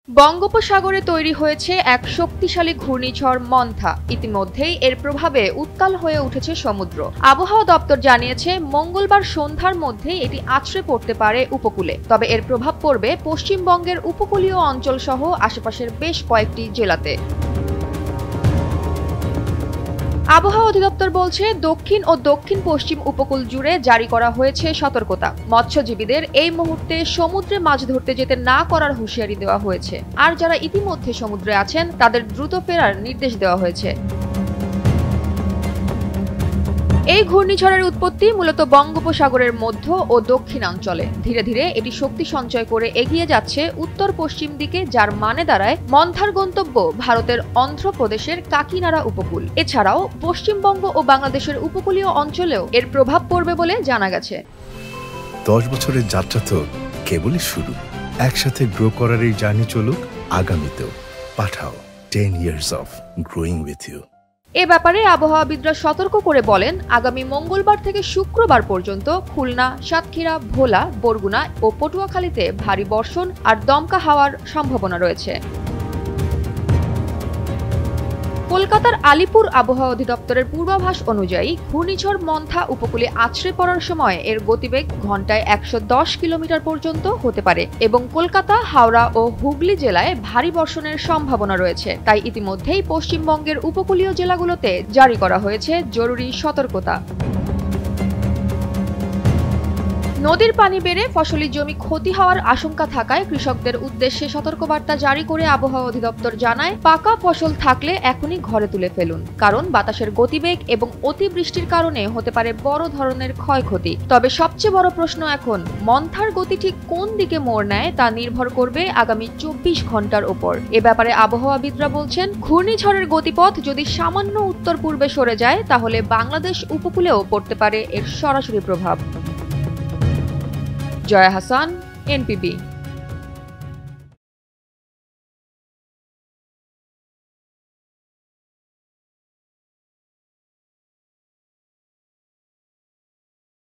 বঙ্গোপসাগরে তৈরি হয়েছে এক শক্তিশালী ঘূর্ণিঝড় মন্থা। ইতিমধ্যেই এর প্রভাবে উত্তাল হয়ে উঠেছে সমুদ্র। আবহাওয়া দপ্তর জানিয়েছে মঙ্গলবার সন্ধ্যার মধ্যেই এটি আছড়ে পড়তে পারে উপকূলে। তবে এর প্রভাব পড়বে পশ্চিমবঙ্গের উপকূলীয় অঞ্চল সহ আশেপাশের বেশ কয়েকটি জেলাতে। আবহাওয়া অধিদপ্তর বলছে দক্ষিণ ও দক্ষিণ পশ্চিম উপকূল জুড়ে জারি করা হয়েছে সতর্কতা। মৎস্যজীবীদের এই মুহূর্তে সমুদ্রে মাছ ধরতে যেতে না করার হুঁশিয়ারি দেওয়া হয়েছে। আর যারা ইতিমধ্যে সমুদ্রে আছেন তাদের দ্রুত ফেরার নির্দেশ দেওয়া হয়েছে। এই ঘূর্ণিঝড়ের উৎপত্তি মূলত বঙ্গোপসাগরের মধ্য ও দক্ষিণাঞ্চলে। ধীরে ধীরে এটি শক্তি সঞ্চয় করে এগিয়ে যাচ্ছে উত্তর পশ্চিম দিকে, যার মানে দাঁড়ায় মন্থার গন্তব্য ভারতের অন্ধ্রপ্রদেশের কাকিনাড়া উপকূল। এছাড়াও পশ্চিমবঙ্গ ও বাংলাদেশের উপকূলীয় অঞ্চলেও এর প্রভাব পড়বে বলে জানা গেছে। 10 বছরের যাত্রা তো কেবলই শুরু। একসাথে গ্রো করার এই জার্নি চলুক আগামীতেও। পাঠাও 10 years of growing with you। এ ব্যাপারে আবহাওয়াবিদরা সতর্ক করে বলেন, আগামী মঙ্গলবার থেকে শুক্রবার পর্যন্ত খুলনা, সাতক্ষীরা, ভোলা, বরগুনা ও পটুয়াখালীতে ভারী বর্ষণ আর দমকা হাওয়ার সম্ভাবনা রয়েছে। কলকাতার আলিপুর আবহাওয়া অধিদপ্তরের পূর্বাভাস অনুযায়ী ঘূর্ণিঝড় মন্থা উপকূলে আছড়ে পড়ার সময় এর গতিবেগ ঘন্টায় 110 কিলোমিটার পর্যন্ত হতে পারে এবং কলকাতা, হাওড়া ও হুগলি জেলায় ভারী বর্ষণের সম্ভাবনা রয়েছে। তাই ইতিমধ্যেই পশ্চিমবঙ্গের উপকূলীয় জেলাগুলোতে জারি করা হয়েছে জরুরি সতর্কতা। নদীর পানি বেড়ে ফসলি জমি ক্ষতি হওয়ার আশঙ্কা থাকায় কৃষকদের উদ্দেশ্যে সতর্কবার্তা জারি করে আবহাওয়া অধিদপ্তর জানায়, পাকা ফসল থাকলে এখনই ঘরে তুলে ফেলুন, কারণ বাতাসের গতিবেগ এবং অতিবৃষ্টির কারণে হতে পারে বড় ধরনের ক্ষয়ক্ষতি। তবে সবচেয়ে বড় প্রশ্ন এখন, মন্থার গতি ঠিক কোন দিকে মোড় নেয় তা নির্ভর করবে আগামী 24 ঘন্টার ওপর। এ ব্যাপারে আবহাওয়াবিদরা বলছেন, ঘূর্ণিঝড়ের গতিপথ যদি সামান্য উত্তর পূর্বে সরে যায় তাহলে বাংলাদেশ উপকূলেও পড়তে পারে এর সরাসরি প্রভাব। জয়া হাসান, NPB।